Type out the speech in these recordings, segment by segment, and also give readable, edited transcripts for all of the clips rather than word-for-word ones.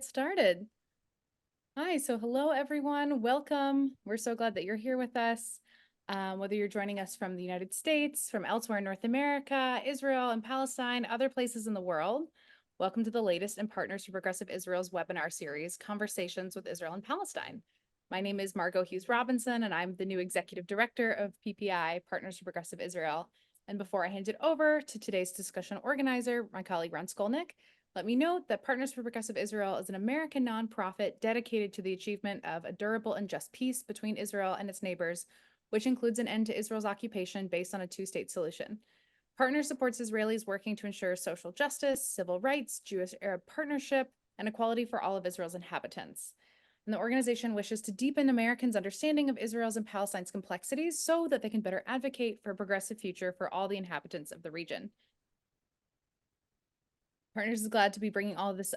Get started. Hi, so hello everyone, welcome. We're so glad that you're here with us. Whether you're joining us from the United States, from elsewhere in North America, Israel and Palestine, other places in the world, welcome to the latest in Partners for Progressive Israel's webinar series, Conversations with Israel and Palestine. My name is Margot Hughes Robinson, and I'm the new Executive Director of PPI, Partners for Progressive Israel. And before I hand it over to today's discussion organizer, my colleague Ron Skolnick, let me note that Partners for Progressive Israel is an American nonprofit dedicated to the achievement of a durable and just peace between Israel and its neighbors, which includes an end to Israel's occupation based on a two-state solution. Partners supports Israelis working to ensure social justice, civil rights, Jewish-Arab partnership, and equality for all of Israel's inhabitants. And the organization wishes to deepen Americans' understanding of Israel's and Palestine's complexities so that they can better advocate for a progressive future for all the inhabitants of the region. Partners is glad to be bringing all of this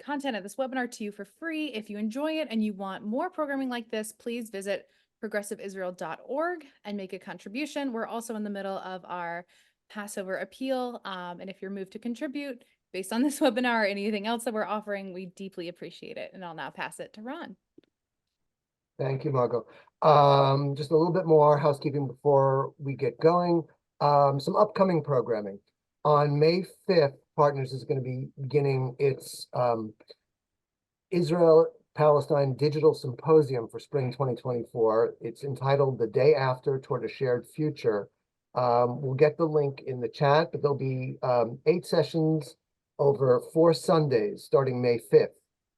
content of this webinar to you for free. If you enjoy it and you want more programming like this, please visit progressiveisrael.org and make a contribution. We're also in the middle of our Passover appeal. And if you're moved to contribute based on this webinar or anything else that we're offering, we deeply appreciate it. And I'll now pass it to Ron. Thank you, Margot. Just a little bit more housekeeping before we get going. Some upcoming programming. On May 5th, Partners is going to be beginning its Israel-Palestine Digital Symposium for Spring 2024. It's entitled The Day After Toward a Shared Future. We'll get the link in the chat, but there'll be 8 sessions over 4 Sundays starting May 5th,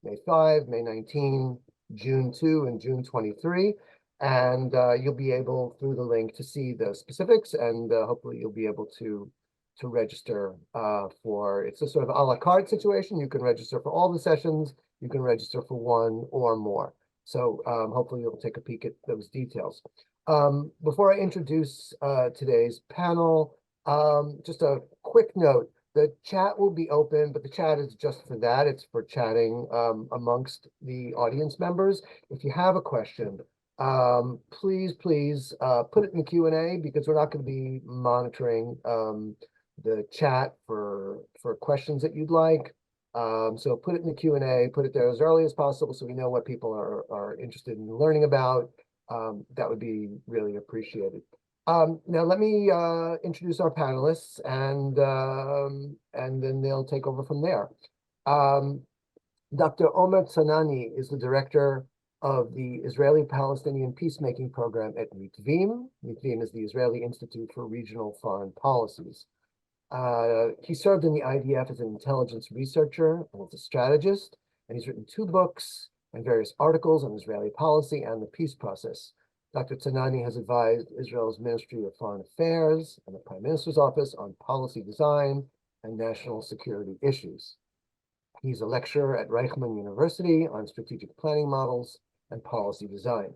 May 5, May 19, June 2, and June 23. And you'll be able, through the link, to see the specifics, and hopefully you'll be able to register for, it's a sort of a la carte situation. You can register for all the sessions, you can register for one or more. So hopefully you'll take a peek at those details. Before I introduce today's panel, just a quick note. The chat will be open, but the chat is just for that. It's for chatting amongst the audience members. If you have a question, please put it in the Q&A, because we're not going to be monitoring the chat for questions that you'd like. So put it in the Q&A, put it there as early as possible so we know what people are interested in learning about. That would be really appreciated. Now let me introduce our panelists, and then they'll take over from there. Dr. Omer Zanany is the director of the Israeli-Palestinian Peacemaking Program at Mitvim. Mitvim is the Israeli Institute for Regional Foreign Policies. He served in the IDF as an intelligence researcher and as a strategist, and he's written 2 books and various articles on Israeli policy and the peace process. Dr. Zanany has advised Israel's Ministry of Foreign Affairs and the Prime Minister's Office on policy design and national security issues. He's a lecturer at Reichman University on strategic planning models and policy design.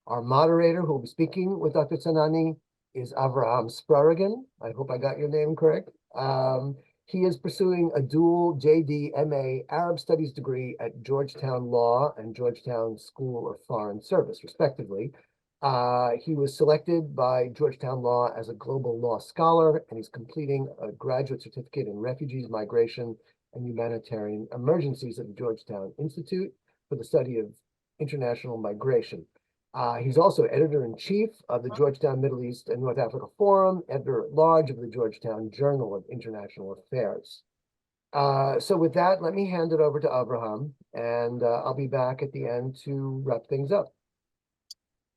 Our moderator, who will be speaking with Dr. Zanany, is Avraham Sprarigan. I hope I got your name correct. He is pursuing a dual JD MA Arab Studies degree at Georgetown Law and Georgetown School of Foreign Service, respectively. He was selected by Georgetown Law as a global law scholar, and he's completing a graduate certificate in refugees, migration, and humanitarian emergencies at the Georgetown Institute for the study of international migration. He's also editor-in-chief of the Georgetown Middle East and North Africa Forum, editor-at-large of the Georgetown Journal of International Affairs. So with that, let me hand it over to Avraham, and I'll be back at the end to wrap things up.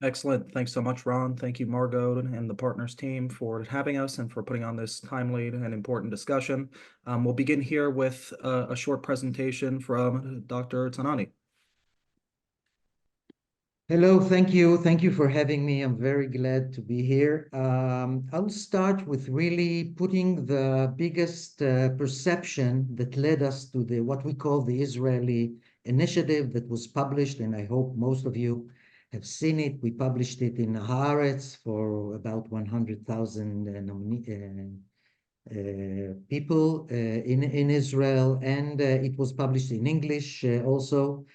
Excellent. Thanks so much, Ron. Thank you, Margot, and the Partners team for having us and for putting on this timely and important discussion. We'll begin here with a short presentation from Dr. Zanany. Hello, thank you. Thank you for having me. I'm very glad to be here. I'll start with really putting the biggest perception that led us to what we call the Israeli initiative that was published, and I hope most of you have seen it. We published it in Haaretz for about 100,000 people in Israel, and it was published in English also.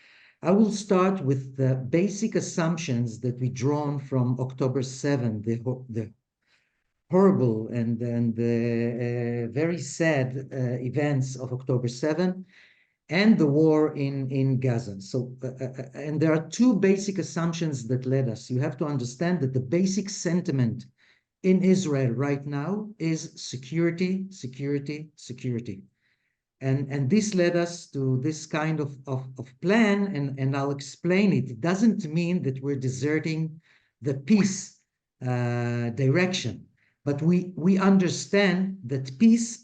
I will start with the basic assumptions that we drawn from October 7, the horrible and the very sad events of October 7. and the war in Gaza. So, and there are two basic assumptions that led us. You have to understand that the basic sentiment in Israel right now is security, security, security. And this led us to this kind of plan, and I'll explain it. It doesn't mean that we're deserting the peace direction, but we understand that peace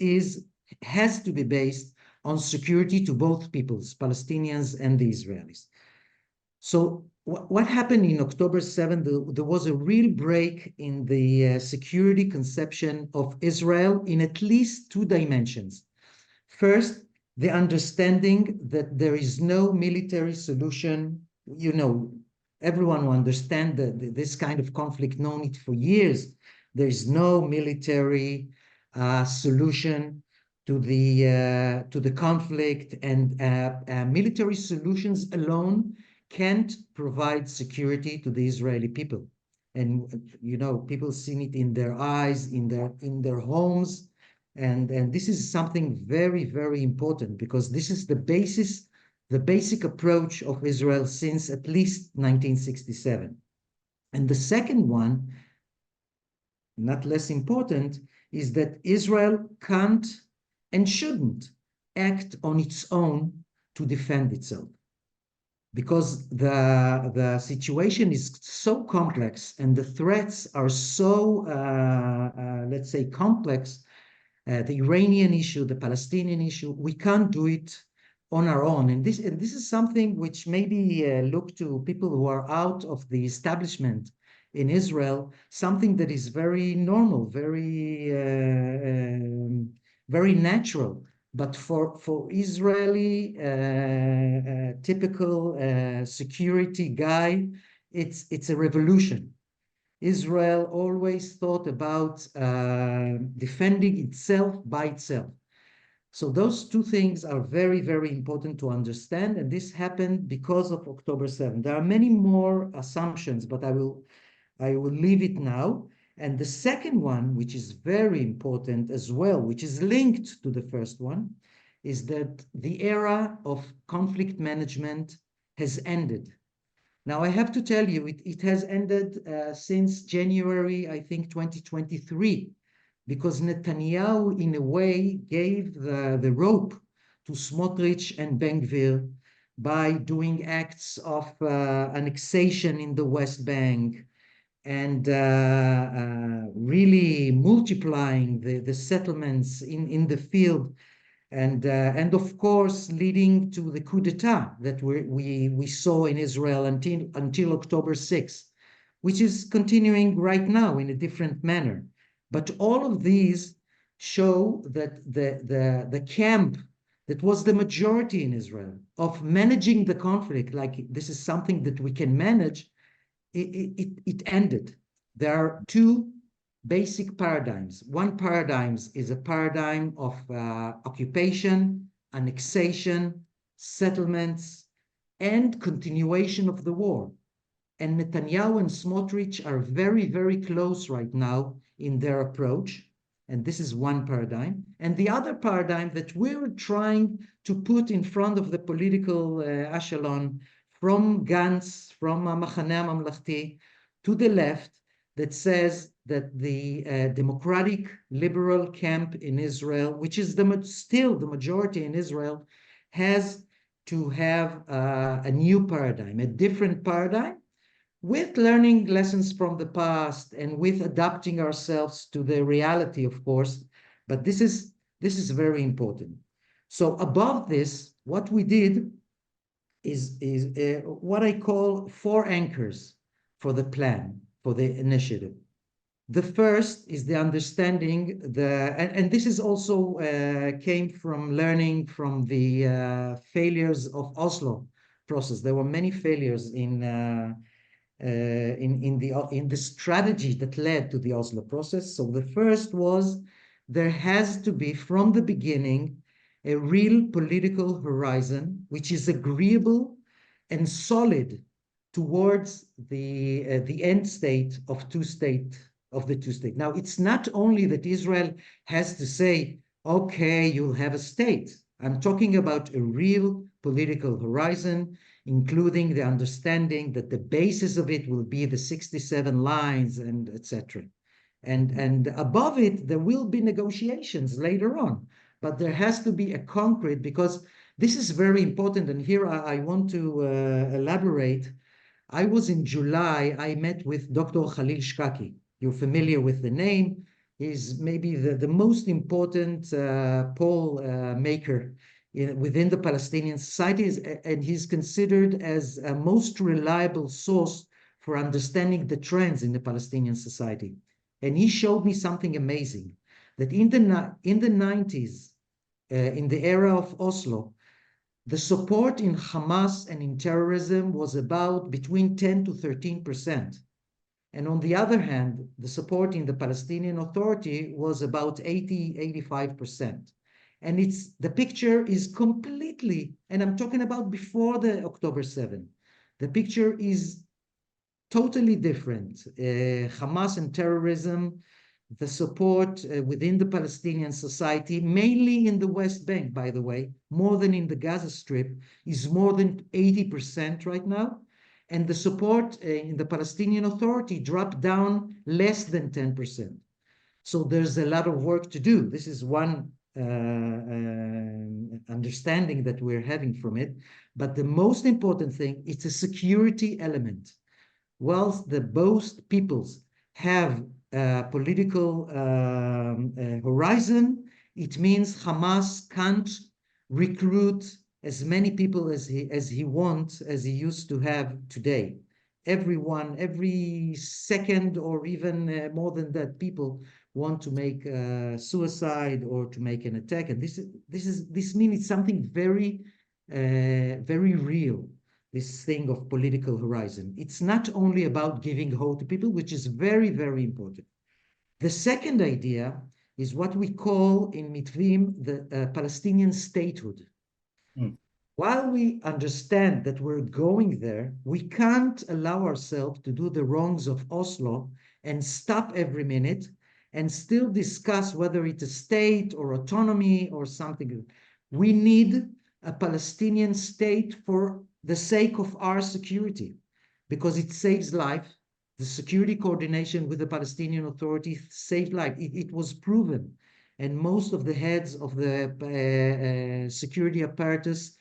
has to be based on security to both peoples, Palestinians and the Israelis. So what happened in October 7th, there was a real break in the security conception of Israel in at least two dimensions. First, the understanding that there is no military solution. You know, everyone will understand that this kind of conflict known it for years. There is no military solution to the conflict, and military solutions alone can't provide security to the Israeli people. And you know, people seen it in their eyes, in their homes. And this is something very, very important, because this is the basic approach of Israel since at least 1967. And the second one, not less important, is that Israel can't and shouldn't act on its own to defend itself, because the situation is so complex and the threats are so, let's say, complex. The Iranian issue, the Palestinian issue, we can't do it on our own. And this is something which maybe look to people who are out of the establishment in Israel, something that is very normal, very natural. But for Israeli typical security guy, it's a revolution. Israel always thought about defending itself by itself. So those two things are very, very important to understand. And this happened because of October 7th. There are many more assumptions, but I will leave it now. And the second one, which is very important as well, which is linked to the first one, is that the era of conflict management has ended. Now, I have to tell you, it has ended since January, I think, 2023, because Netanyahu, in a way, gave the rope to Smotrich and Ben-Gvir by doing acts of annexation in the West Bank, and really multiplying the settlements in the field. And of course, leading to the coup d'etat that we saw in Israel until October 6th, which is continuing right now in a different manner. But all of these show that the camp that was the majority in Israel of managing the conflict, like this is something that we can manage, it ended. There are two basic paradigms. One paradigm is a paradigm of occupation, annexation, settlements, and continuation of the war. And Netanyahu and Smotrich are very, very close right now in their approach. And this is one paradigm. And the other paradigm that we're trying to put in front of the political echelon from Gantz, from Machaneh HaMamlachti to the left, that says that the democratic liberal camp in Israel, which is still the majority in Israel, has to have a new paradigm, a different paradigm, with learning lessons from the past and with adapting ourselves to the reality, of course. But this is very important. So above this, what we did is what I call 4 anchors for the plan, for the initiative. The first is the understanding, and this is also came from learning from the failures of Oslo process. There were many failures in the strategy that led to the Oslo process. So the first was, there has to be from the beginning a real political horizon which is agreeable and solid towards the end state of the two-state. Now, it's not only that Israel has to say, okay, you'll have a state. I'm talking about a real political horizon, including the understanding that the basis of it will be the 67 lines and etc. And above it, there will be negotiations later on, but there has to be a concrete, because this is very important. And here I want to elaborate. I was in July, I met with Dr. Khalil Shkaki. You're familiar with the name. He's maybe the most important poll maker within the Palestinian societies, and he's considered as a most reliable source for understanding the trends in the Palestinian society. And he showed me something amazing, that in the 90s, in the era of Oslo, the support in Hamas and in terrorism was about between 10 to 13%. And on the other hand, the support in the Palestinian Authority was about 85%. And the picture is completely, and I'm talking about before the October 7th, the picture is totally different. Hamas and terrorism, the support within the Palestinian society, mainly in the West Bank, by the way, more than in the Gaza Strip, is more than 80% right now. And the support in the Palestinian Authority dropped down less than 10%. So there's a lot of work to do. This is one understanding that we're having from it. But the most important thing, it's a security element. Whilst both peoples have a political horizon, it means Hamas can't recruit as many people as he wants, as he used to have today. Everyone, every second, or even more than that, people want to make suicide or to make an attack, and this means it's something very, very real. This thing of political horizon. It's not only about giving hope to people, which is very, very important. The second idea is what we call in Mitvim the Palestinian statehood. While we understand that we're going there, we can't allow ourselves to do the wrongs of Oslo and stop every minute and still discuss whether it's a state or autonomy or something. We need a Palestinian state for the sake of our security, because it saves life. The security coordination with the Palestinian Authority saved life. It was proven. And most of the heads of the security apparatus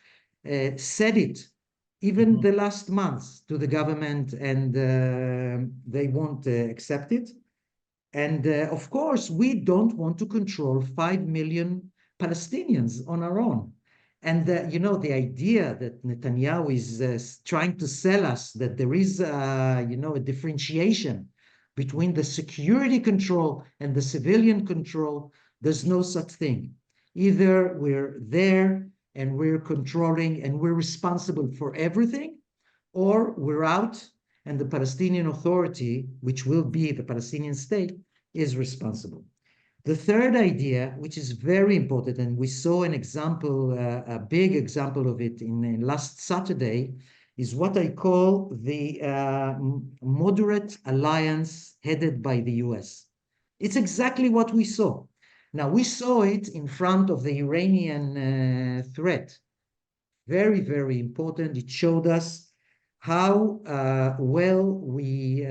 said it, even the last months, to the government, and they won't accept it. And of course, we don't want to control 5 million Palestinians on our own. And the idea that Netanyahu is trying to sell us that there is, a differentiation between the security control and the civilian control, there's no such thing. Either we're there and we're controlling and we're responsible for everything, or we're out and the Palestinian Authority, which will be the Palestinian state, is responsible. The third idea, which is very important, and we saw an example, a big example of it in last Saturday, is what I call the moderate alliance headed by the US. It's exactly what we saw. Now, we saw it in front of the Iranian threat. Very, very important. It showed us how well we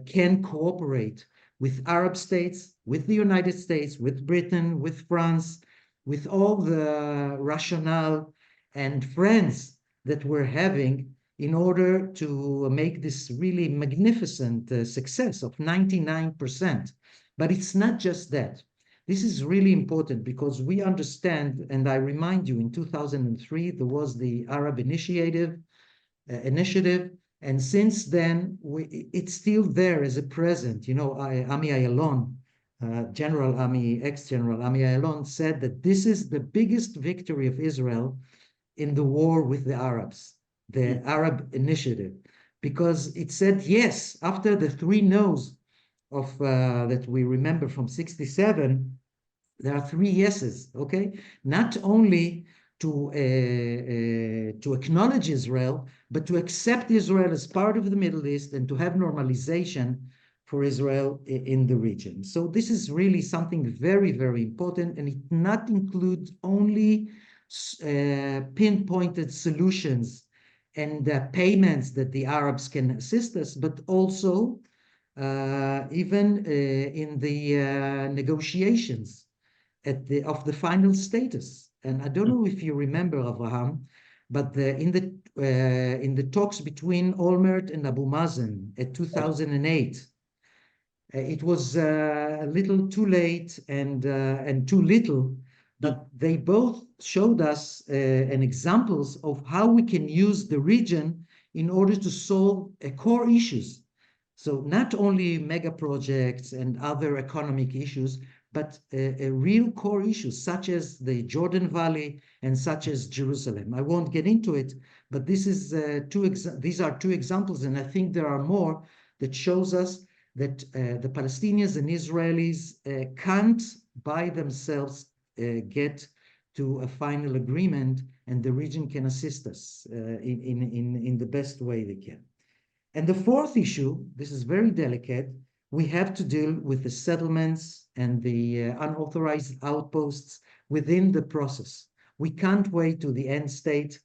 can cooperate with Arab states, with the United States, with Britain, with France, with all the rationale and friends that we're having in order to make this really magnificent success of 99%. But it's not just that. This is really important because we understand, and I remind you, in 2003, there was the Arab initiative, and since then, it's still there as a present. Ami Ayalon, ex-General Ami Ayalon said that this is the biggest victory of Israel in the war with the Arabs, the Arab initiative, because it said, yes, after the 3 no's of that we remember from 67, there are 3 yeses, okay? Not only to acknowledge Israel, but to accept Israel as part of the Middle East and to have normalization for Israel in the region. So this is really something very, very important, and it not includes only pinpointed solutions and payments that the Arabs can assist us, but also even in the negotiations of the final status. And I don't know if you remember, Avraham, but in the talks between Olmert and Abu Mazen at 2008, it was a little too late and too little, but they both showed us and examples of how we can use the region in order to solve core issues. So not only mega projects and other economic issues, but a real core issues such as the Jordan Valley and such as Jerusalem. I won't get into it, but this is these are two examples, and I think there are more that shows us that the Palestinians and Israelis can't by themselves get to a final agreement, and the region can assist us in the best way they can. And the fourth issue, this is very delicate, we have to deal with the settlements and the unauthorized outposts within the process. We can't wait to the end state,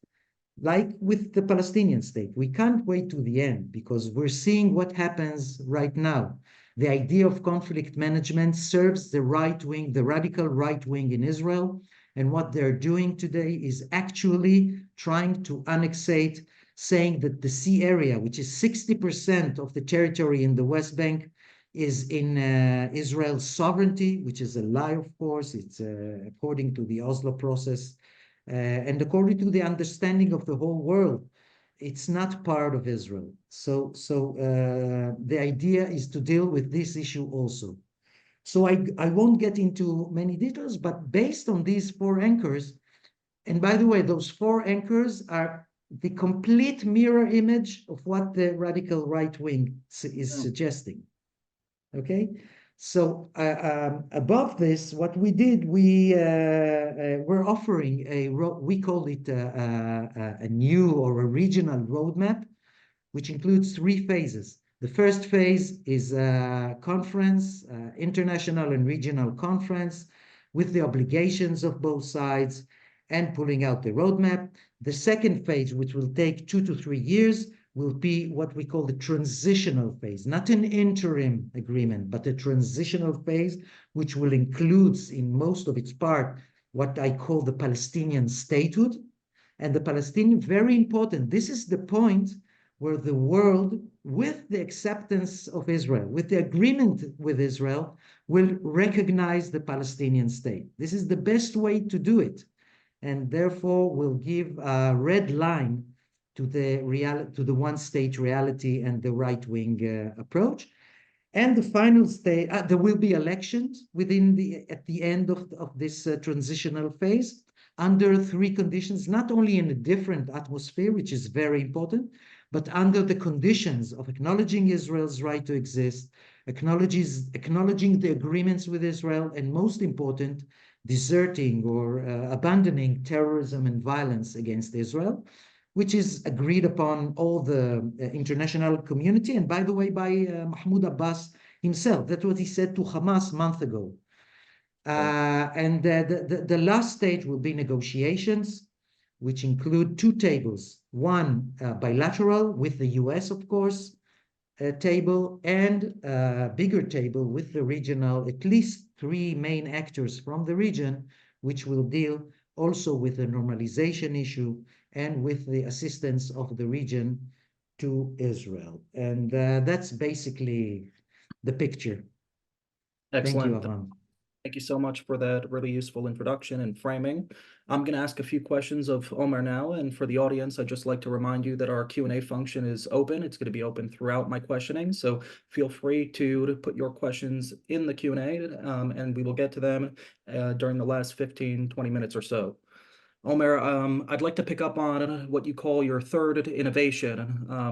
like with the Palestinian state. We can't wait to the end because we're seeing what happens right now. The idea of conflict management serves the right wing, the radical right wing in Israel. And what they're doing today is actually trying to annexate, saying that the sea area, which is 60% of the territory in the West Bank, is in Israel's sovereignty, which is a lie, of course. It's according to the Oslo process and according to the understanding of the whole world, it's not part of Israel. So the idea is to deal with this issue also. So I won't get into many details, but based on these four anchors, and by the way, those four anchors are the complete mirror image of what the radical right wing is suggesting. Okay, so above this, what we did, we're offering we call it a new or a regional roadmap, which includes three phases. The first phase is a conference, international and regional conference, with the obligations of both sides and pulling out the roadmap. The second phase, which will take 2 to 3 years, will be what we call the transitional phase, not an interim agreement, but a transitional phase, which will include in most of its part what I call the Palestinian statehood. And the Palestinian, very important, this is the point where the world, with the acceptance of Israel, with the agreement with Israel, will recognize the Palestinian state. This is the best way to do it, and therefore will give a red line to the one-state reality and the right-wing approach. And the final stage, there will be elections at the end of this transitional phase under three conditions, not only in a different atmosphere, which is very important, but under the conditions of acknowledging Israel's right to exist, acknowledging the agreements with Israel, and most important, deserting or abandoning terrorism and violence against Israel, which is agreed upon all the international community. And by the way, by Mahmoud Abbas himself, that's what he said to Hamas a month ago. And the last stage will be negotiations, which include two tables, one bilateral with the US, of course, table, and a bigger table with the regional, at least three main actors from the region, which will deal also with the normalization issue and with the assistance of the region to Israel. And that's basically the picture. Excellent. Thank you, Avraham. Thank you so much for that really useful introduction and framing. I'm going to ask a few questions of Omer now, and for the audience, I'd just like to remind you that our Q&A function is open. It's going to be open throughout my questioning, so feel free to put your questions in the Q&A, and we will get to them during the last 15-20 minutes or so. Omer, I'd like to pick up on what you call your third innovation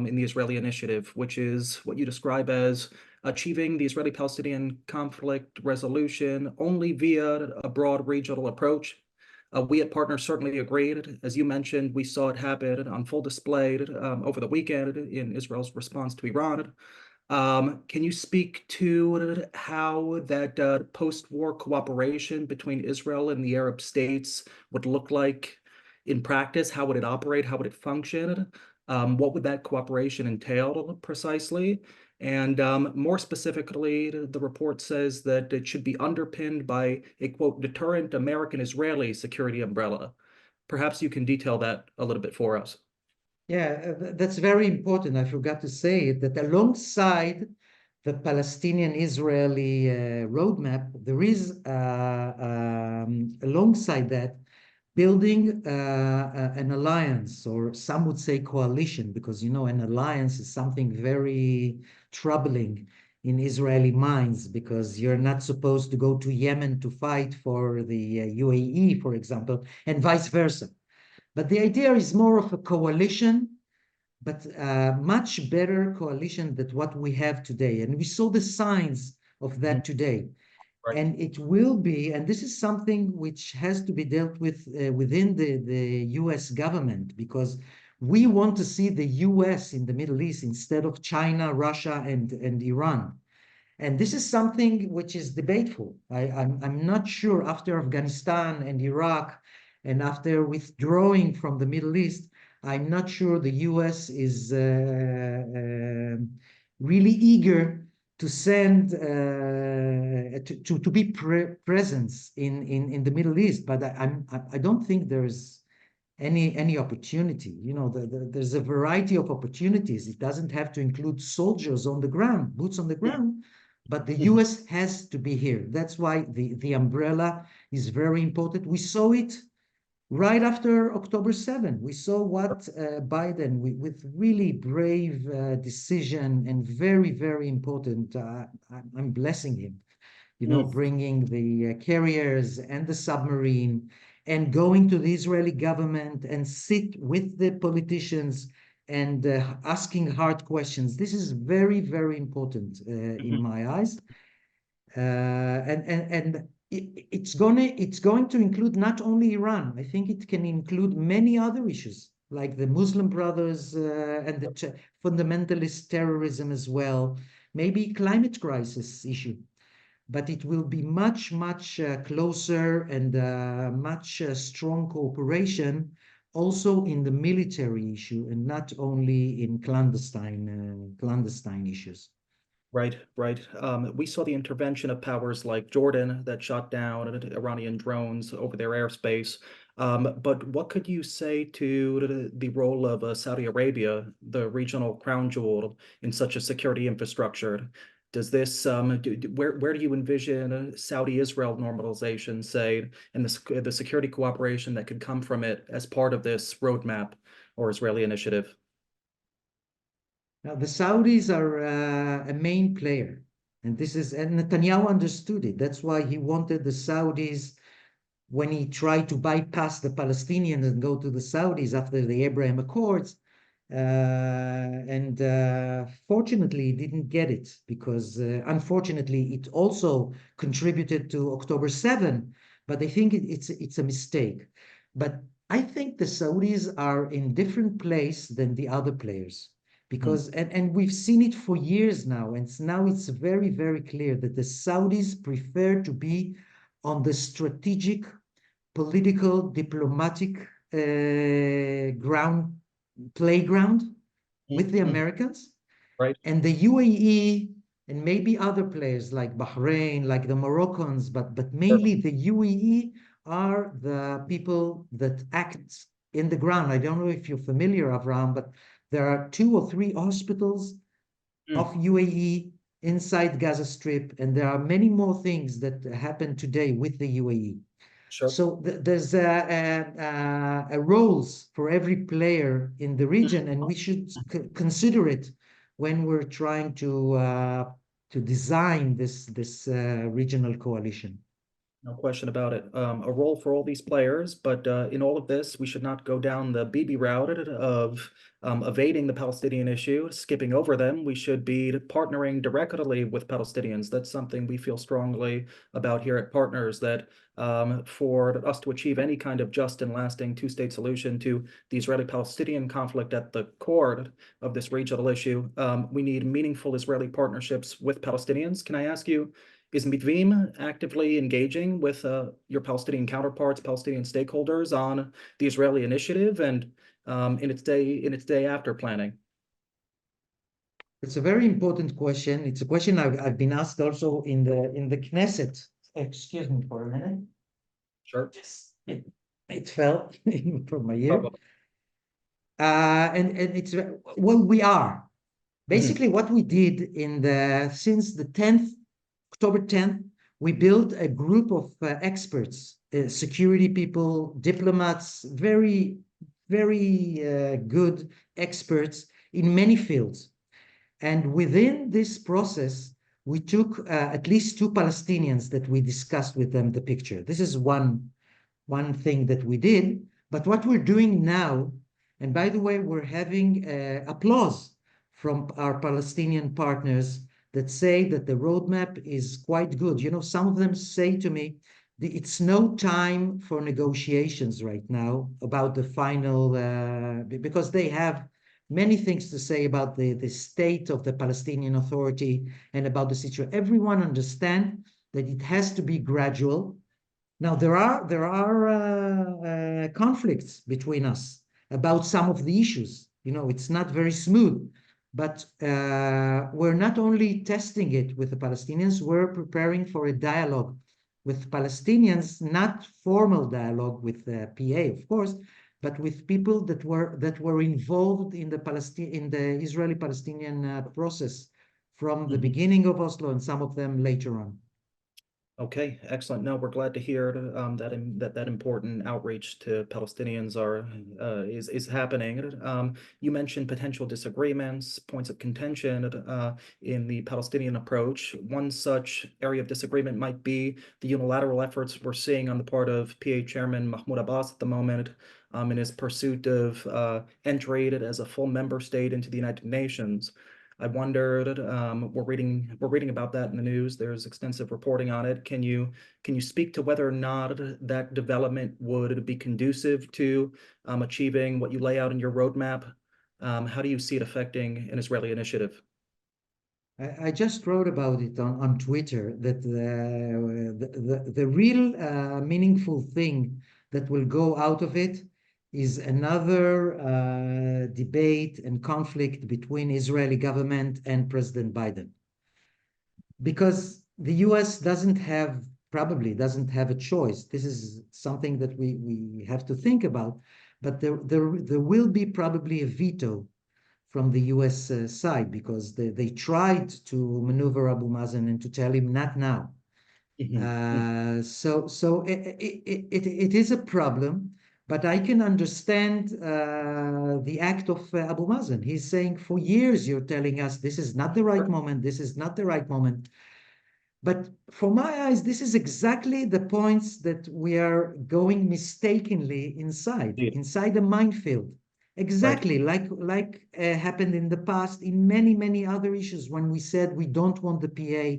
in the Israeli initiative, which is what you describe as achieving the Israeli-Palestinian conflict resolution only via a broad regional approach. We at Partners certainly agreed. As you mentioned, we saw it happen on full display over the weekend in Israel's response to Iran. Can you speak to how that post-war cooperation between Israel and the Arab states would look like in practice, how would it operate? How would it function? What would that cooperation entail precisely? And more specifically, the report says that it should be underpinned by a, quote, deterrent American-Israeli security umbrella. Perhaps you can detail that a little bit for us. Yeah, that's very important. I forgot to say it, that alongside the Palestinian-Israeli roadmap, there is, alongside that, building an alliance, or some would say coalition, because, you know, an alliance is something very troubling in Israeli minds, because you're not supposed to go to Yemen to fight for the UAE, for example, and vice versa. But the idea is more of a coalition, but much better coalition than what we have today. And we saw the signs of that today. Right. And it will be, and this is something which has to be dealt with within the US government, because we want to see the US in the Middle East instead of China, Russia, and Iran. And this is something which is debateful. I'm not sure, after Afghanistan and Iraq, and after withdrawing from the Middle East, I'm not sure the US is really eager to send to be presence in the Middle East. But I don't think there's any opportunity. You know, there's a variety of opportunities. It doesn't have to include soldiers on the ground, boots on the ground, but the US has to be here. That's why the umbrella is very important. We saw it right after October 7. We saw what Biden, with really brave decision, and very, very important, I'm blessing him, you know, bringing the carriers and the submarine, and going to the Israeli government and sit with the politicians and asking hard questions. This is very, very important in my eyes. And it's going to include not only Iran. I think it can include many other issues, like the Muslim Brothers and the fundamentalist terrorism as well, maybe climate crisis issue. But it will be much, much closer and much strong cooperation also in the military issue, and not only in clandestine issues. Right, right. We saw the intervention of powers like Jordan that shot down Iranian drones over their airspace. But what could you say to the role of Saudi Arabia, the regional crown jewel in such a security infrastructure? Does this, where do you envision Saudi-Israel normalization, say, and the security cooperation that could come from it as part of this roadmap or Israeli initiative? Now, the Saudis are a main player, and Netanyahu understood it. That's why he wanted the Saudis, when he tried to bypass the Palestinians and go to the Saudis after the Abraham Accords. Fortunately, he didn't get it, because unfortunately, it also contributed to October 7. But I think it's a mistake. But I think the Saudis are in different place than the other players, because and we've seen it for years now, and now it's very, very clear that the Saudis prefer to be on the strategic, political, diplomatic playground with the Americans. Right. And the UAE and maybe other players like Bahrain, like the Moroccans, but mainly the UAE are the people that act in the ground. I don't know if you're familiar, Avram, but there are 2 or 3 hospitals of UAE inside Gaza Strip, and there are many more things that happen today with the UAE. Sure. So there's a roles for every player in the region, and we should consider it when we're trying to design this regional coalition. No question about it. A role for all these players, but in all of this, we should not go down the Bibi route of evading the Palestinian issue, skipping over them. We should be partnering directly with Palestinians. That's something we feel strongly about here at Partners, that for us to achieve any kind of just and lasting two-state solution to the Israeli-Palestinian conflict at the core of this regional issue, we need meaningful Israeli partnerships with Palestinians. Can I ask you, is Mitvim actively engaging with your Palestinian counterparts, Palestinian stakeholders on the Israeli initiative and in its day after planning? It's a very important question. It's a question I've been asked also in the Knesset. Excuse me for a minute. Sure. It fell from my ear. Probably. And it's well, we are. Mhm. Basically, what we did since the 10th, October 10th, we built a group of experts, security people, diplomats, very, very good experts in many fields. And within this process, we took at least two Palestinians that we discussed with them the picture. This is one thing that we did. But what we're doing now, and by the way, we're having applause from our Palestinian partners that say that the roadmap is quite good. You know, some of them say to me, it's no time for negotiations right now about the final, because they have many things to say about the state of the Palestinian Authority and about the situation. Everyone understands that it has to be gradual. Now, there are conflicts between us about some of the issues. You know, it's not very smooth, but we're not only testing it with the Palestinians, we're preparing for a dialogue with Palestinians, not formal dialogue with the PA, of course, but with people that were involved in the Israeli-Palestinian process from the beginning of Oslo and some of them later on. Okay, excellent. No, we're glad to hear that important outreach to Palestinians is happening. You mentioned potential disagreements, points of contention in the Palestinian approach. One such area of disagreement might be the unilateral efforts we're seeing on the part of PA Chairman Mahmoud Abbas at the moment in his pursuit of entry as a full member state into the United Nations. I wondered, we're reading about that in the news. There's extensive reporting on it. Can you speak to whether or not that development would be conducive to achieving what you lay out in your roadmap? How do you see it affecting an Israeli initiative? I just wrote about it on Twitter that the real meaningful thing that will go out of it is another debate and conflict between Israeli government and President Biden. Because the US probably doesn't have a choice. This is something that we have to think about, but there will be probably a veto from the US side because they tried to maneuver Abu Mazen and to tell him not now. So it is a problem, but I can understand the act of Abu Mazen. He's saying for years you're telling us this is not the right moment, this is not the right moment. But for my eyes, this is exactly the points that we are going mistakenly inside a minefield. Exactly like happened in the past in many other issues when we said we don't want the PA,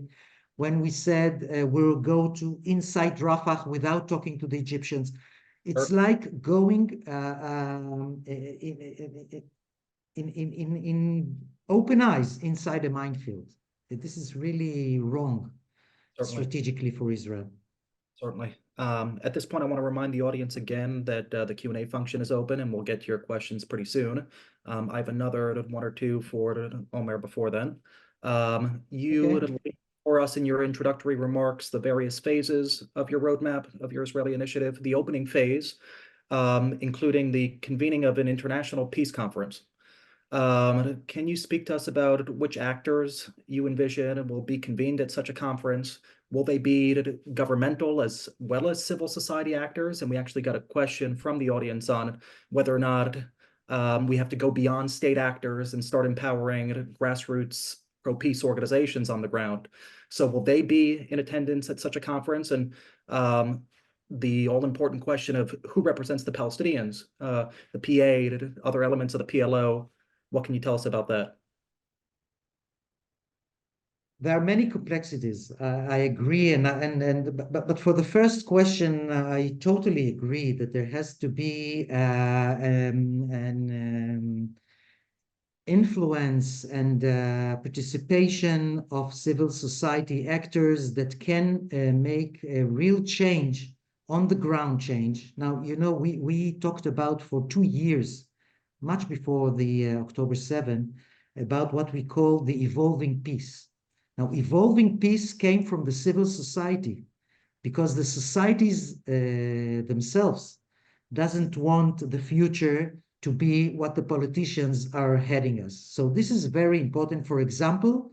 when we said we'll go to inside Rafah without talking to the Egyptians. It's like going in open eyes inside a minefield. This is really wrong. Certainly. Strategically for Israel. Certainly. At this point, I want to remind the audience again that the Q&A function is open and we'll get to your questions pretty soon. I have another one or two for Omer before then. You laid for us in your introductory remarks the various phases of your roadmap of your Israeli initiative, the opening phase, including the convening of an international peace conference. Can you speak to us about which actors you envision will be convened at such a conference? Will they be governmental as well as civil society actors? And we actually got a question from the audience on whether or not we have to go beyond state actors and start empowering grassroots pro-peace organizations on the ground. So will they be in attendance at such a conference? And the all-important question of who represents the Palestinians, the PA, other elements of the PLO. What can you tell us about that? There are many complexities. I agree, but for the first question, I totally agree that there has to be influence and participation of civil society actors that can make a real change, on the ground change. Now, we talked about for 2 years, much before the October 7, about what we call the evolving peace. Now, evolving peace came from the civil society, because the societies themselves doesn't want the future to be what the politicians are heading us. So this is very important. For example,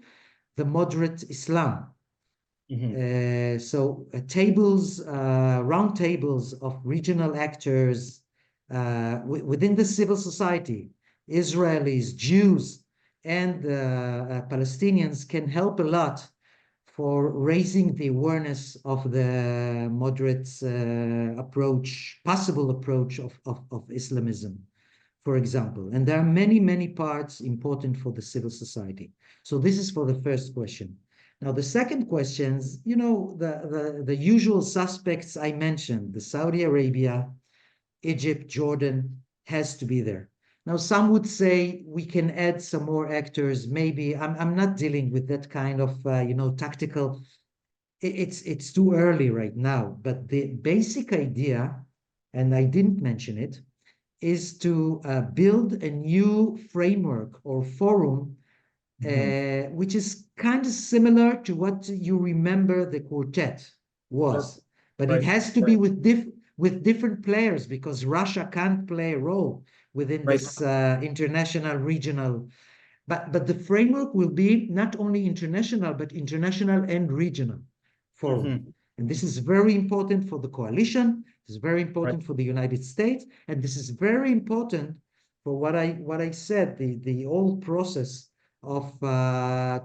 the moderate Islam. Round tables of regional actors within the civil society, Israelis, Jews, and Palestinians can help a lot for raising the awareness of the moderate possible approach of Islamism, for example. And there are many, many parts important for the civil society. So this is for the first question. Now, the second questions, the usual suspects I mentioned, the Saudi Arabia, Egypt, Jordan has to be there. Now, some would say we can add some more actors. Maybe I'm not dealing with that kind of tactical. It's too early right now. But the basic idea, and I didn't mention it, is to build a new framework or forum, which is kind of similar to what you remember the quartet was, but it has to be with different players, because Russia can't play a role within this international regional. But the framework will be not only international, but international and regional forum. And this is very important for the coalition. This is very important for the United States, and this is very important for what I said, the whole process of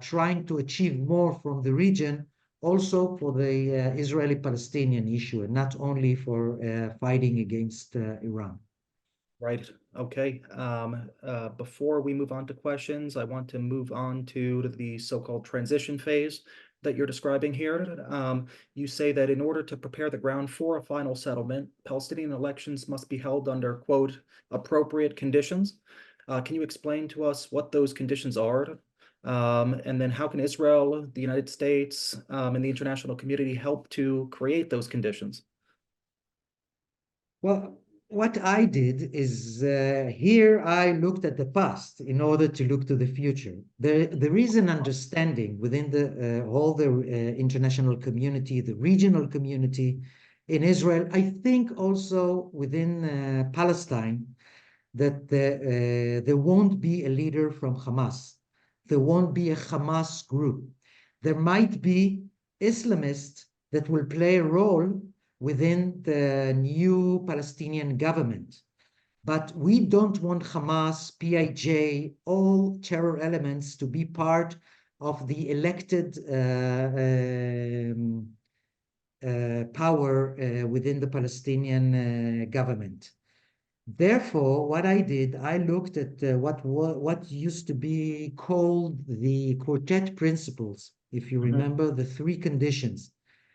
trying to achieve more from the region, also for the Israeli-Palestinian issue, and not only for fighting against Iran. Right. Okay. Before we move on to questions, I want to move on to the so-called transition phase that you're describing here. You say that in order to prepare the ground for a final settlement, Palestinian elections must be held under, quote, appropriate conditions. Can you explain to us what those conditions are? And then how can Israel, the United States, and the international community help to create those conditions? Well, what I did is here I looked at the past in order to look to the future. There is an understanding within all the international community, the regional community in Israel, I think also within Palestine, that there won't be a leader from Hamas. There won't be a Hamas group. There might be Islamists that will play a role within the new Palestinian government. But we don't want Hamas, PIJ, all terror elements to be part of the elected power within the Palestinian government. Therefore, what I did, I looked at what used to be called the quartet principles, if you remember the three conditions.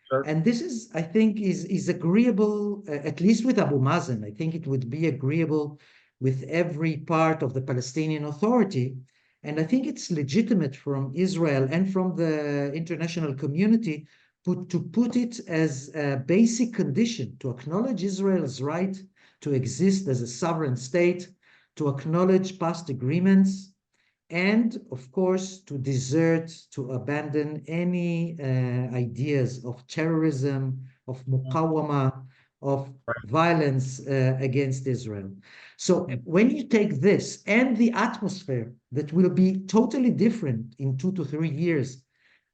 Sure. And this is, I think, is agreeable, at least with Abu Mazen. I think it would be agreeable with every part of the Palestinian Authority. And I think it's legitimate from Israel and from the international community to put it as a basic condition to acknowledge Israel's right to exist as a sovereign state, to acknowledge past agreements, and of course to desert, to abandon any ideas of terrorism, of muqawama, of violence against Israel. So when you take this and the atmosphere that will be totally different in 2 to 3 years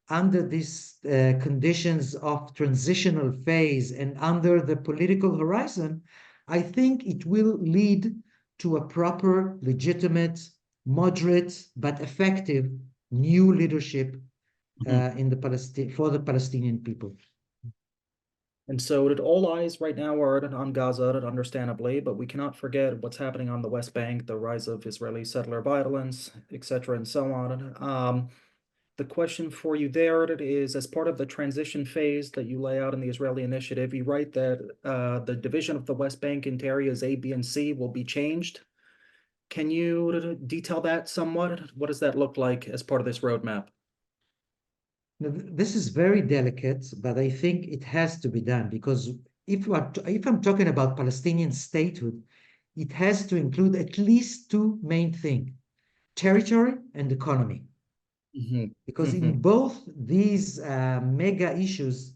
under these conditions of transitional phase and under the political horizon, I think it will lead to a proper, legitimate, moderate, but effective new leadership in for the Palestinian people. And so all eyes right now are on Gaza, understandably, but we cannot forget what's happening on the West Bank, the rise of Israeli settler violence, etc., and so on. The question for you there is, as part of the transition phase that you lay out in the Israeli initiative, you write that the division of the West Bank into areas A, B, and C will be changed. Can you detail that somewhat? What does that look like as part of this roadmap? Now, this is very delicate, but I think it has to be done because if I'm talking about Palestinian statehood, it has to include at least two main things, territory and economy. Because in both these mega issues,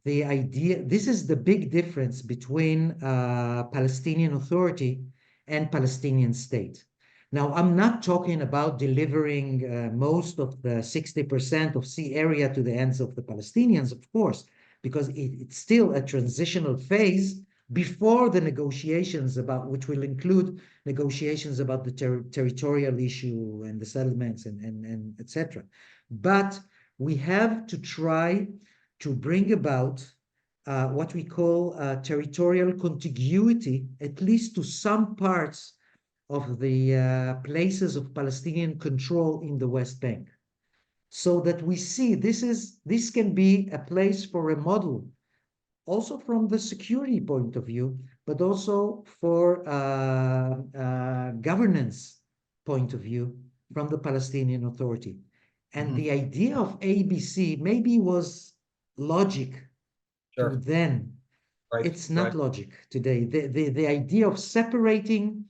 the idea, this is the big difference between Palestinian Authority and Palestinian state. Now, I'm not talking about delivering most of the 60% of sea area to the hands of the Palestinians, of course, because it's still a transitional phase before the negotiations about, which will include negotiations about the territorial issue and the settlements and etc. But we have to try to bring about what we call territorial contiguity, at least to some parts of the places of Palestinian control in the West Bank, so that we see this can be a place for a model, also from the security point of view, but also for governance point of view from the Palestinian Authority. And the idea of ABC maybe was logic to then. It's not logic today. The idea of separating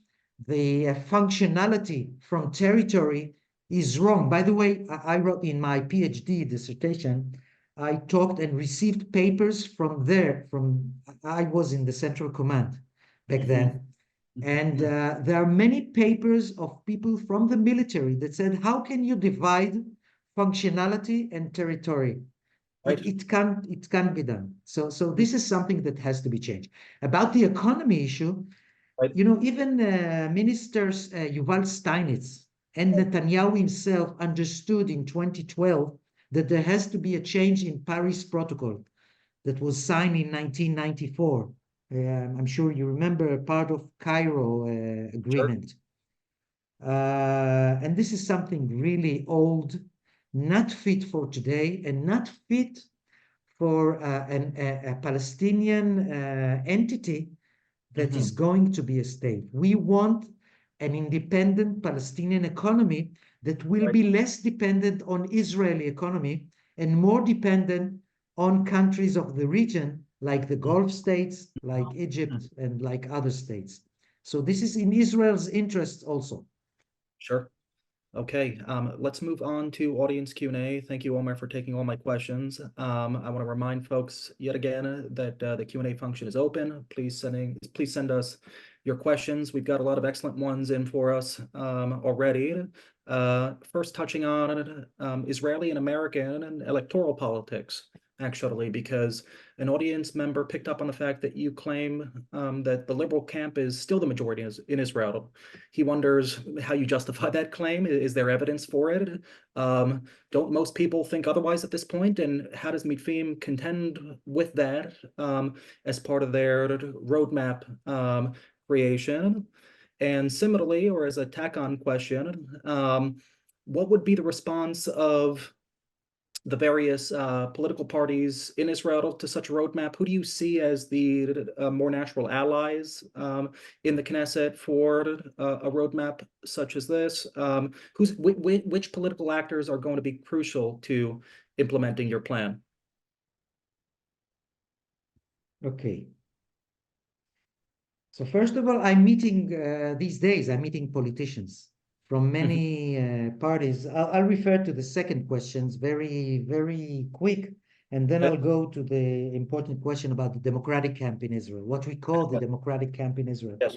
the functionality from territory is wrong. By the way, I wrote in my PhD dissertation, I talked and received papers from I was in the Central Command back then. And there are many papers of people from the military that said, how can you divide functionality and territory? It can't be done. So this is something that has to be changed. About the economy issue, you know, even ministers Yuval Steinitz and Netanyahu himself understood in 2012 that there has to be a change in Paris Protocol that was signed in 1994. I'm sure you remember part of Cairo agreement. And this is something really old, not fit for today, and not fit for a Palestinian entity that is going to be a state. We want an independent Palestinian economy that will be less dependent on Israeli economy and more dependent on countries of the region, like the Gulf states, like Egypt, and like other states. So this is in Israel's interest also. Sure. Okay, let's move on to audience Q&A. Thank you, Omer, for taking all my questions. I want to remind folks yet again that the Q&A function is open. Please send us your questions. We've got a lot of excellent ones in for us already. First, touching on Israeli and American and electoral politics, actually, because an audience member picked up on the fact that you claim that the liberal camp is still the majority in Israel. He wonders how you justify that claim. Is there evidence for it? Don't most people think otherwise at this point? And how does Mitvim contend with that as part of their roadmap creation? And similarly, or as a tack-on question, what would be the response of the various political parties in Israel to such a roadmap? Who do you see as the more natural allies in the Knesset for a roadmap such as this? Which political actors are going to be crucial to implementing your plan? Okay. So first of all, I'm meeting these days, I'm meeting politicians from many parties. I'll refer to the second questions very, very quick, and then I'll go to the important question about the democratic camp in Israel, what we call the democratic camp in Israel. Yes.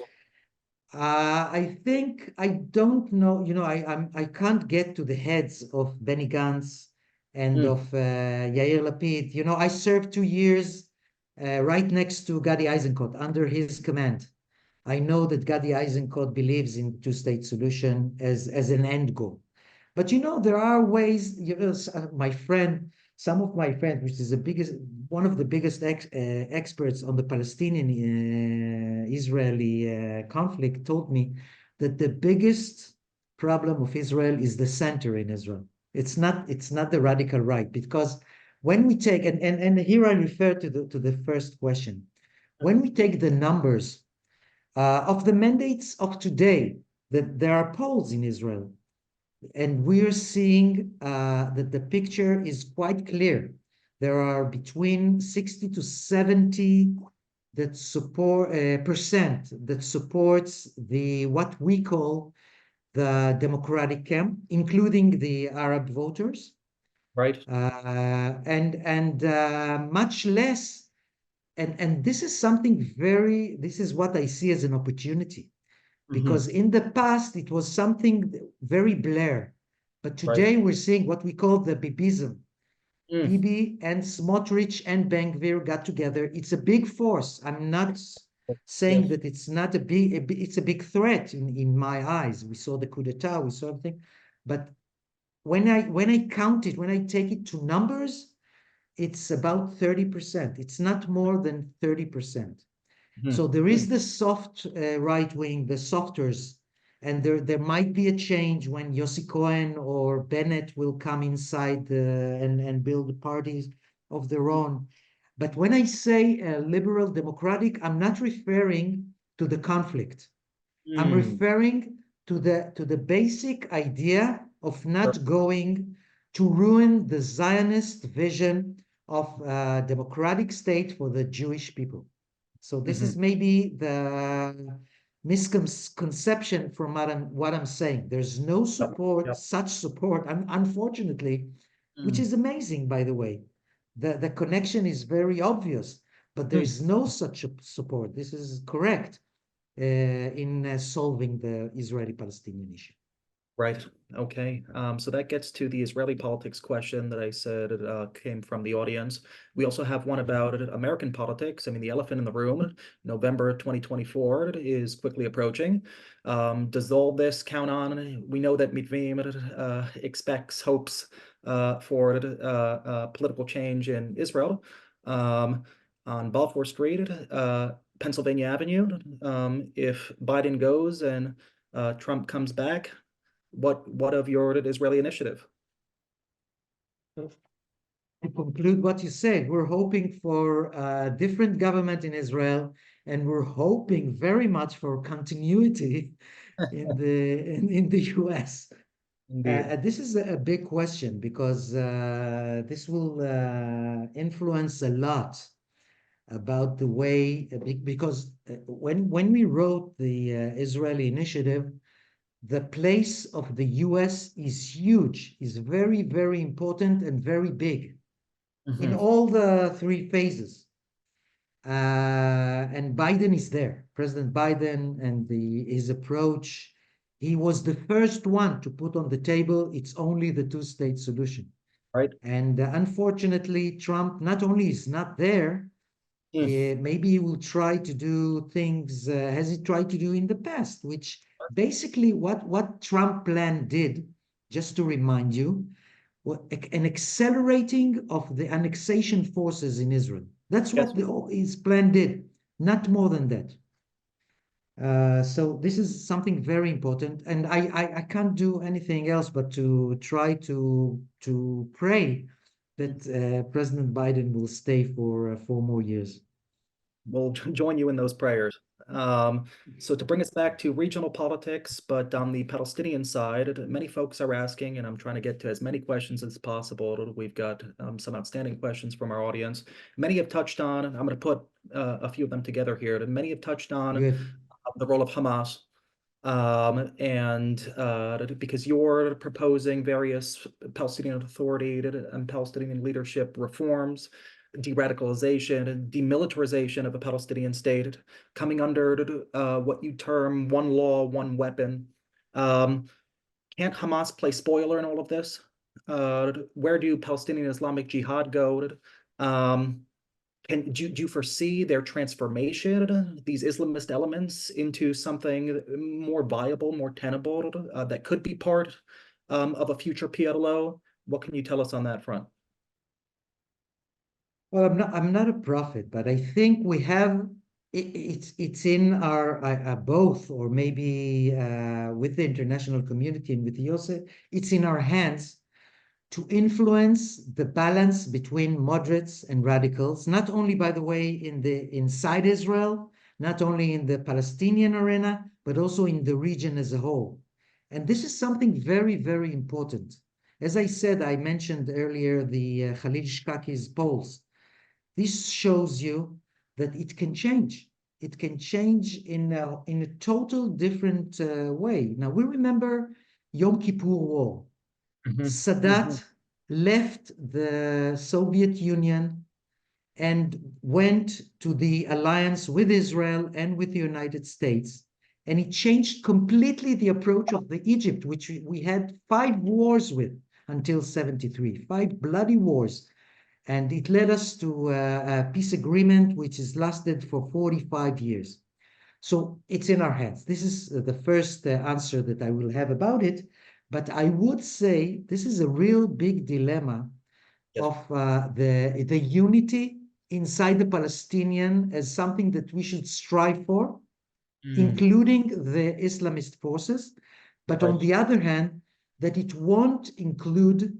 I think, I don't know, you know, I can't get to the heads of Benny Gantz and of Yair Lapid. You know, I served 2 years right next to Gadi Eisenkot, under his command. I know that Gadi Eisenkot believes in two-state solution as an end goal. But you know, there are ways, you know, some of my friends, which is one of the biggest experts on the Palestinian-Israeli conflict, told me that the biggest problem of Israel is the center in Israel. It's not the radical right, because when we take, and here I refer to the first question, when we take the numbers of the mandates of today that there are polls in Israel, and we're seeing that the picture is quite clear. There are between 60 to 70 that support percent that supports the what we call the democratic camp, including the Arab voters, Right. and much less. And this is something this is what I see as an opportunity, because in the past it was something very blur. But Right. today we're seeing what we call the Bibism. Mm. Bibi and Smotrich and Ben-Gvir got together. It's a big force. I'm not saying Yes. that it's not it's a big threat in my eyes. We saw the coup d'etat, we saw everything. But when I count it, when I take it to numbers, it's about 30%. It's not more than 30%. So there is the soft right wing, the softers, and there might be a change when Yossi Cohen or Bennett will come inside and build parties of their own. But when I say liberal democratic, I'm not referring to the conflict. I'm Mm. referring to the basic idea of Sure. not going to ruin the Zionist vision of a democratic state for the Jewish people. So this is maybe the misconception from what I'm saying. There's no support, Yep. such support, unfortunately, which Mm. is amazing, by the way. The connection is very obvious, but there Mm. is no such support. This is correct in solving the Israeli-Palestinian issue. Right. Okay. So that gets to the Israeli politics question that I said came from the audience. We also have one about American politics. I mean, the elephant in the room, November 2024 is quickly approaching. Does all this count on? We know that Mitvim expects, hopes for political change in Israel. On Balfour Street, Pennsylvania Avenue, if Biden goes and Trump comes back, what of your Israeli initiative? To conclude what you said, we're hoping for a different government in Israel, and we're hoping very much for continuity in the US. Indeed. This is a big question because this will influence a lot about the way, because when we wrote the Israeli initiative, the place of the US is huge, is very, very important and very big in all the three phases. And Biden is there, President Biden, and his approach. He was the first one to put on the table, it's only the two-state solution. Right. And unfortunately, Trump not only is not there, maybe he will try to do things as he tried to do in the past, which basically what Trump plan did, just to remind you, an accelerating of the annexation forces in Israel. That's Yes. what his plan did, not more than that. So this is something very important, and I can't do anything else but to try to pray that President Biden will stay for 4 more years. We'll join you in those prayers. So to bring us back to regional politics, but on the Palestinian side, many folks are asking, and I'm trying to get to as many questions as possible. We've got some outstanding questions from our audience. Many have touched on, and I'm going to put a few of them together here, and many have touched on the role of Hamas. Because you're proposing various Palestinian Authority and Palestinian leadership reforms, de-radicalization and demilitarization of a Palestinian state, coming under what you term one law, one weapon. Can't Hamas play spoiler in all of this? Where do Palestinian Islamic Jihad go? Do you foresee their transformation, these Islamist elements, into something more viable, more tenable, that could be part of a future PLO? What can you tell us on that front? Well, I'm not a prophet, but I think we have it's in our both, or maybe with the international community and with Yosef, it's in our hands to influence the balance between moderates and radicals, not only, by the way, inside Israel, not only in the Palestinian arena, but also in the region as a whole. And this is something very, very important. As I said, I mentioned earlier the Khalil Shkaki's polls. This shows you that it can change. It can change in a total different way. Now, we remember Yom Kippur War. Sadat left the Soviet Union and went to the alliance with Israel and with the United States. And it changed completely the approach of the Egypt, which we had 5 wars with until 73, 5 bloody wars. And it led us to a peace agreement, which has lasted for 45 years. So it's in our hands. This is the first answer that I will have about it. But I would say this is a real big dilemma of the unity inside the Palestinian as something that we should strive for, including the Islamist forces. But on the other hand, that it won't include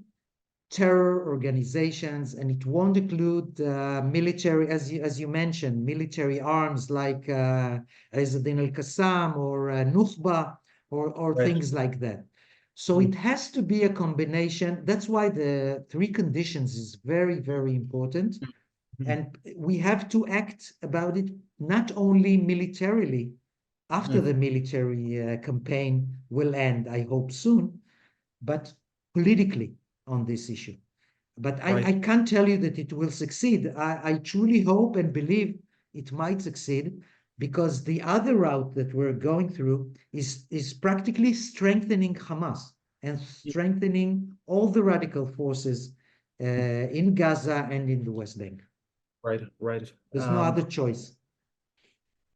terror organizations, and it won't include military, as you mentioned, military arms like Izzeddin al-Qassam or Nukhba or things like that. So it has to be a combination. That's why the 3 conditions is very, very important. And we have to act about it, not only militarily, after the military campaign will end, I hope soon, but politically on this issue. But I can't tell you that it will succeed. I truly hope and believe it might succeed, because the other route that we're going through is practically strengthening Hamas and strengthening all the radical forces in Gaza and in the West Bank. Right. There's no other choice.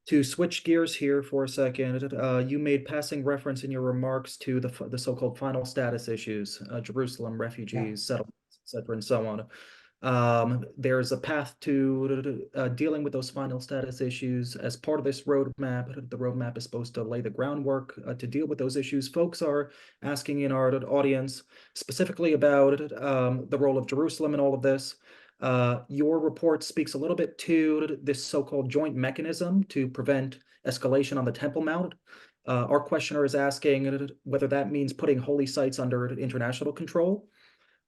To switch gears here for a second, you made passing reference in your remarks to the so-called final status issues, Jerusalem, refugees, settlements, etc., and so on. There's a path to dealing with those final status issues as part of this roadmap. The roadmap is supposed to lay the groundwork to deal with those issues. Folks are asking in our audience specifically about the role of Jerusalem in all of this. Your report speaks a little bit to this so-called joint mechanism to prevent escalation on the Temple Mount. Our questioner is asking whether that means putting holy sites under international control.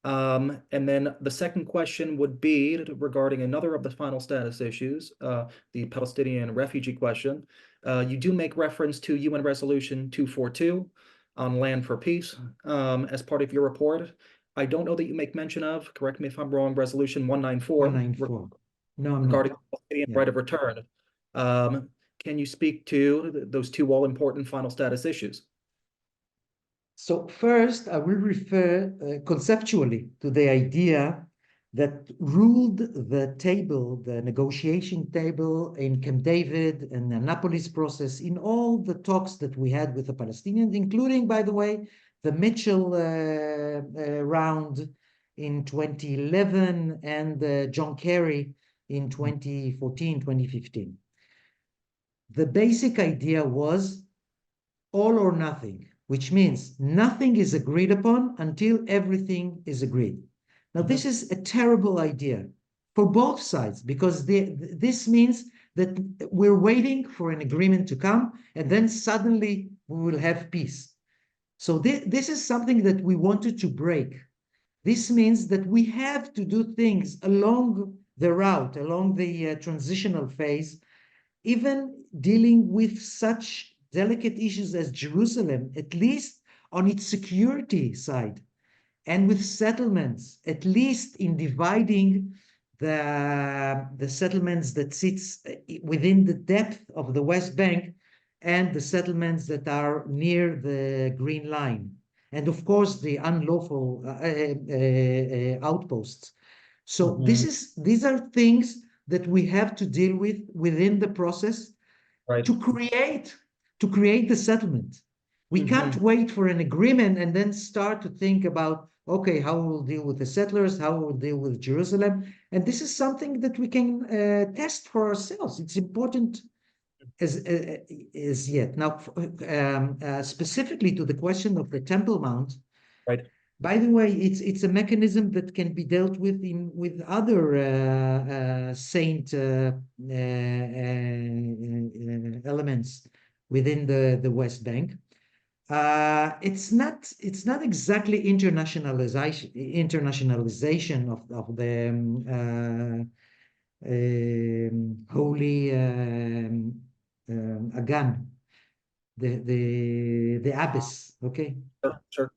And then the second question would be regarding another of the final status issues, the Palestinian refugee question. You do make reference to UN Resolution 242 on land for peace as part of your report. I don't know that you make mention of, correct me if I'm wrong, Resolution 194. 194. No, I'm regarding not. the Palestinian right of return. Can you speak to those 2 all-important final status issues? So first, I will refer conceptually to the idea that ruled the table, the negotiation table in Camp David and the Annapolis process, in all the talks that we had with the Palestinians, including, by the way, the Mitchell round in 2011 and John Kerry in 2014, 2015. The basic idea was all or nothing, which means nothing is agreed upon until everything is agreed. Now, this is a terrible idea for both sides, because this means that we're waiting for an agreement to come, and then suddenly we will have peace. So this is something that we wanted to break. This means that we have to do things along the route, along the transitional phase, even dealing with such delicate issues as Jerusalem, at least on its security side, and with settlements, at least in dividing the settlements that sits within the depth of the West Bank and the settlements that are near the Green Line, and of course the unlawful outposts. So these are things that we have to deal with within the process to create the settlement. We can't wait for an agreement and then start to think about, okay, how we'll deal with the settlers, how we'll deal with Jerusalem. And this is something that we can test for ourselves. It's important as yet. Now, specifically to the question of the Temple Mount, By the way, it's a mechanism that can be dealt with with other saint elements within the West Bank. It's not exactly internationalization of the holy Agan, the abyss, okay?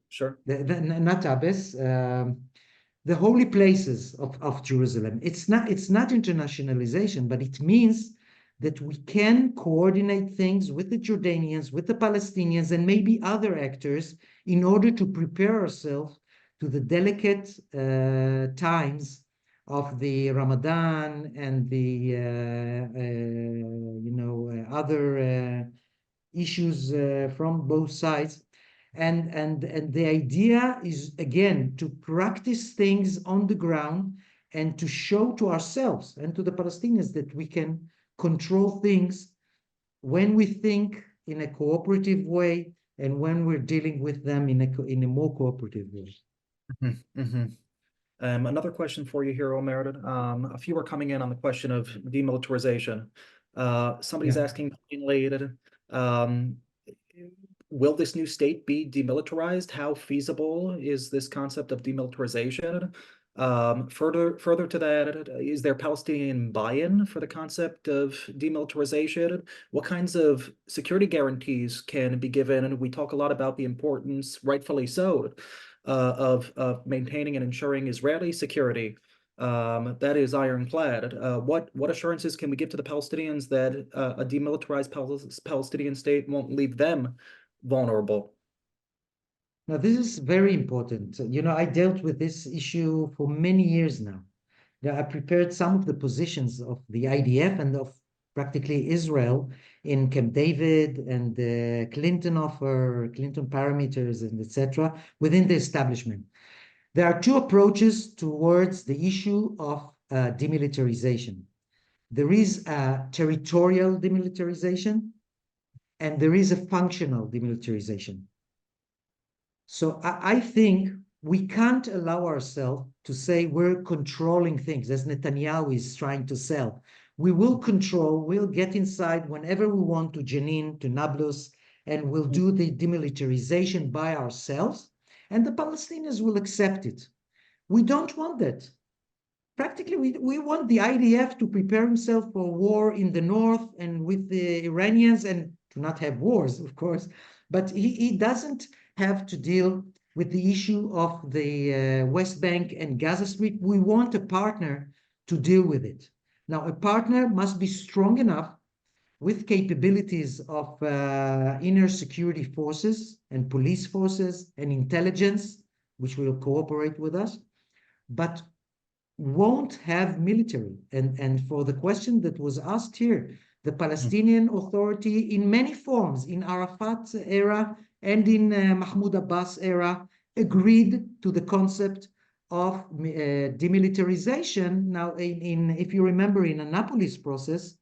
Sure. Not abyss, the holy places of Jerusalem. It's not internationalization, but it means that we can coordinate things with the Jordanians, with the Palestinians, and maybe other actors in order to prepare ourselves to the delicate times of the Ramadan and the other issues from both sides. And the idea is, again, to practice things on the ground and to show to ourselves and to the Palestinians that we can control things when we think in a cooperative way and when we're dealing with them in a more cooperative way. Another question for you here, Omer. A few are coming in on the question of demilitarization. Somebody's asking plainly, will this new state be demilitarized? How feasible is this concept of demilitarization? Further to that, is there Palestinian buy-in for the concept of demilitarization? What kinds of security guarantees can be given? And we talk a lot about the importance, rightfully so, of maintaining and ensuring Israeli security. That is ironclad. What assurances can we give to the Palestinians that a demilitarized Palestinian state won't leave them vulnerable? Now, this is very important. You know, I dealt with this issue for many years now. I prepared some of the positions of the IDF and of practically Israel in Camp David and the Clinton offer, Clinton parameters, and etc. within the establishment. There are two approaches towards the issue of demilitarization. There is a territorial demilitarization, and there is a functional demilitarization. So I think we can't allow ourselves to say we're controlling things, as Netanyahu is trying to sell. We will control, we'll get inside whenever we want to Jenin, to Nablus, and we'll do the demilitarization by ourselves, and the Palestinians will accept it. We don't want that. Practically, we want the IDF to prepare himself for war in the north and with the Iranians, and to not have wars, of course, but he doesn't have to deal with the issue of the West Bank and Gaza Strip. We want a partner to deal with it. Now, a partner must be strong enough with capabilities of inner security forces and police forces and intelligence, which will cooperate with us, but won't have military. And for the question that was asked here, the Palestinian Authority in many forms, in Arafat's era and in Mahmoud Abbas' era, agreed to the concept of demilitarization. Now, if you remember, in Annapolis process,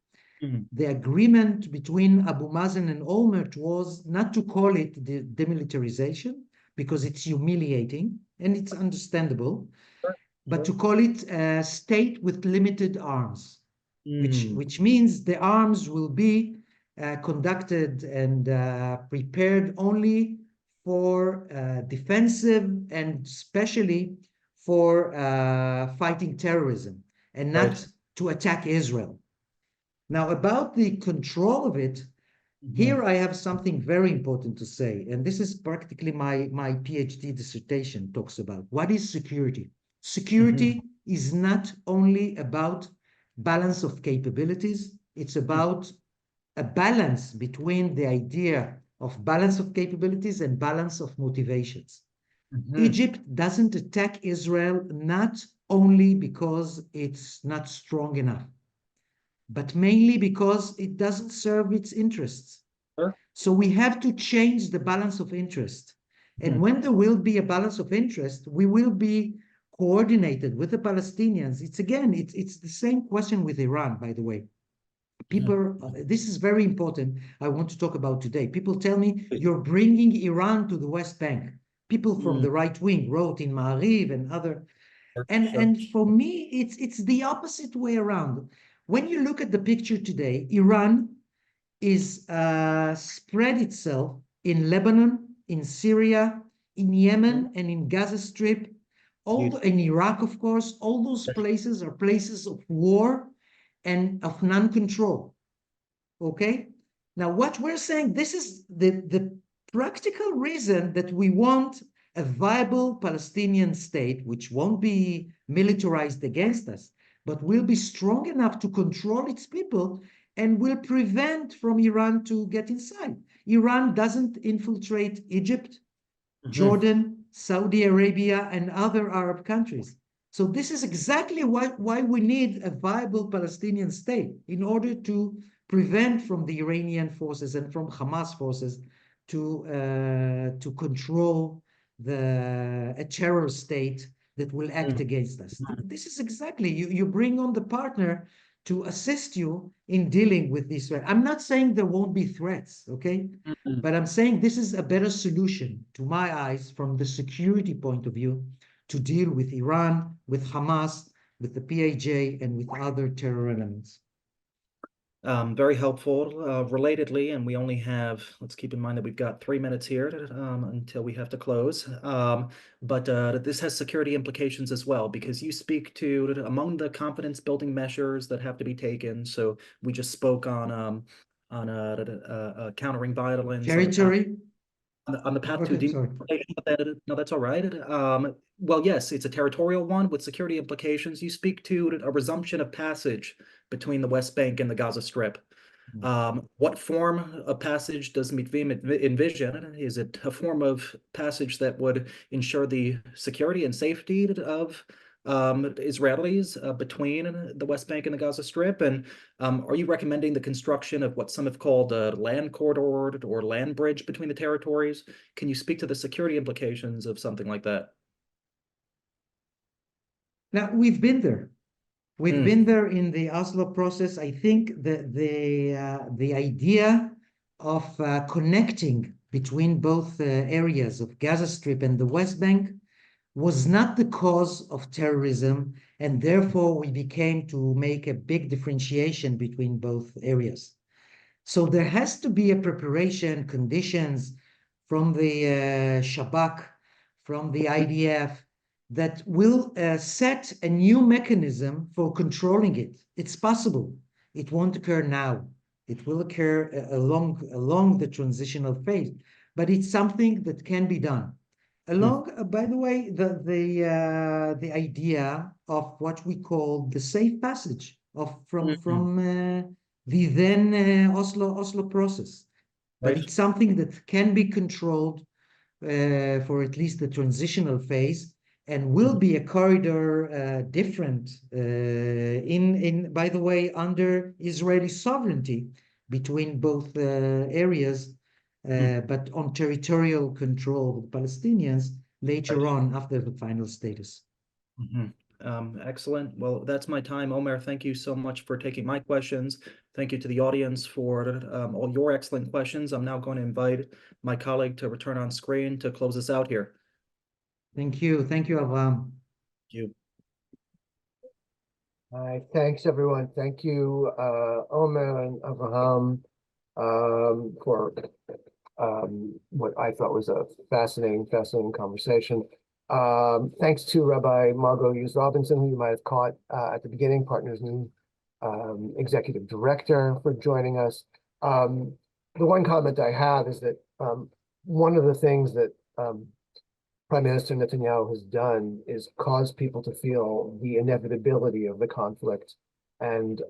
the agreement between Abu Mazen and Olmert was not to call it demilitarization, because it's humiliating and it's understandable, but to call it a state with limited arms, which means the arms will be conducted and prepared only for defensive and especially for fighting terrorism and not to attack Israel. Now, about the control of it, here I have something very important to say, and this is practically my PhD dissertation talks about. What is security? Security is not only about balance of capabilities, it's about a balance between the idea of balance of capabilities and balance of motivations. Egypt doesn't attack Israel not only because it's not strong enough, but mainly because it doesn't serve its interests. So we have to change the balance of interest. And when there will be a balance of interest, we will be coordinated with the Palestinians. It's the same question with Iran, by the way. People, this is very important, I want to talk about today. People tell me, you're bringing Iran to the West Bank. people from the right wing wrote in Ma'ariv and other. And for me, it's the opposite way around. When you look at the picture today, Iran is spread itself in Lebanon, in Syria, in Yemen, and in Gaza Strip, in Iraq, of course. All those places are places of war and of non-control. Okay? Now, what we're saying, this is the practical reason that we want a viable Palestinian state, which won't be militarized against us, but will be strong enough to control its people and will prevent from Iran to get inside. Iran doesn't infiltrate Egypt, Jordan, Saudi Arabia, and other Arab countries. So this is exactly why we need a viable Palestinian state, in order to prevent from the Iranian forces and from Hamas forces to control a terror state that will act against us. This is exactly, you bring on the partner to assist you in dealing with this threat. I'm not saying there won't be threats, okay? But I'm saying this is a better solution, to my eyes, from the security point of view, to deal with Iran, with Hamas, with the PIJ, and with other terror elements. Very helpful. Relatedly, and we only have, let's keep in mind that we've got 3 minutes here until we have to close. But this has security implications as well, because you speak to among the confidence building measures that have to be taken. So we just spoke on countering violence, Territory. on the path to Okay, sorry. denuclearization. No, that's all right. Well, yes, it's a territorial one with security implications. You speak to a resumption of passage between the West Bank and the Gaza Strip. What form of passage does Mitvim envision? Is it a form of passage that would ensure the security and safety of Israelis between the West Bank and the Gaza Strip? And are you recommending the construction of what some have called a land corridor or land bridge between the territories? Can you speak to the security implications of something like that? Now, we've been there. We've been there in the Oslo process. I think the idea of connecting between both areas of Gaza Strip and the West Bank was not the cause of terrorism, and therefore we became to make a big differentiation between both areas. So there has to be a preparation, conditions from the Shabak, from the IDF, that will set a new mechanism for controlling it. It's possible. It won't occur now. It will occur along the transitional phase, but it's something that can be done. By the way, the idea of what we call the safe passage from the then Oslo process, but it's something that can be controlled for at least the transitional phase, and will be a corridor different by the way, under Israeli sovereignty between both areas, but on territorial control of the Palestinians later on after the final status. Excellent. Well, that's my time. Omer, thank you so much for taking my questions. Thank you to the audience for all your excellent questions. I'm now going to invite my colleague to return on screen to close us out here. Thank you. Thank you, Avram. Thank you. All right, thanks everyone. Thank you, Omer and Avraham, for what I thought was a fascinating conversation. Thanks to Rabbi Margot Hughes-Robinson, who you might have caught at the beginning, Partners' new executive director, for joining us. The one comment I have is that one of the things that Prime Minister Netanyahu has done is cause people to feel the inevitability of the conflict, and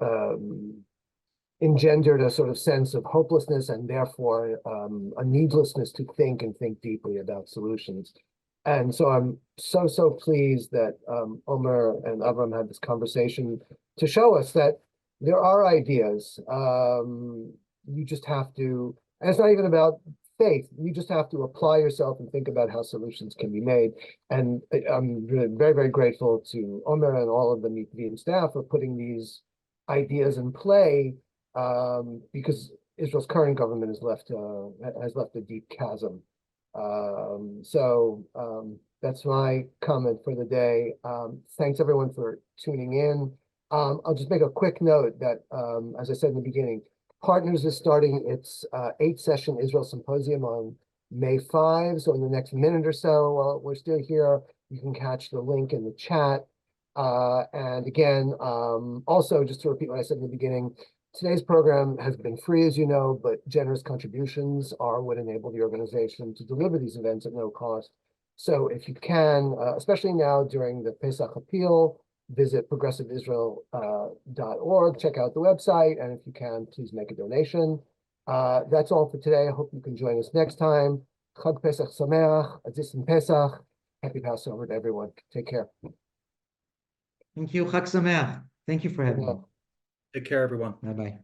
engendered a sort of sense of hopelessness, and therefore a needlessness to think deeply about solutions. And so I'm so pleased that Omer and Avram had this conversation to show us that there are ideas. You just have to, and it's not even about faith, you just have to apply yourself and think about how solutions can be made. And I'm very grateful to Omer and all of the Mitvim staff for putting these ideas in play, because Israel's current government has left a deep chasm That's my comment for the day. Thanks everyone for tuning in. I'll just make a quick note that, as I said in the beginning, Partners is starting its 8-session Israel Symposium on May 5. So in the next minute or so, while we're still here, you can catch the link in the chat. And again, also just to repeat what I said in the beginning, today's program has been free, as you know, but generous contributions are what enable the organization to deliver these events at no cost. So if you can, especially now during the Pesach appeal, visit progressiveisrael.org, check out the website, and if you can, please make a donation. That's all for today. I hope you can join us next time. Chag Pesach Sameach, Azis Pesach. Happy Passover to everyone. Take care. Thank you. Chag Sameach. Thank you for having me. Take care, everyone. Bye-bye.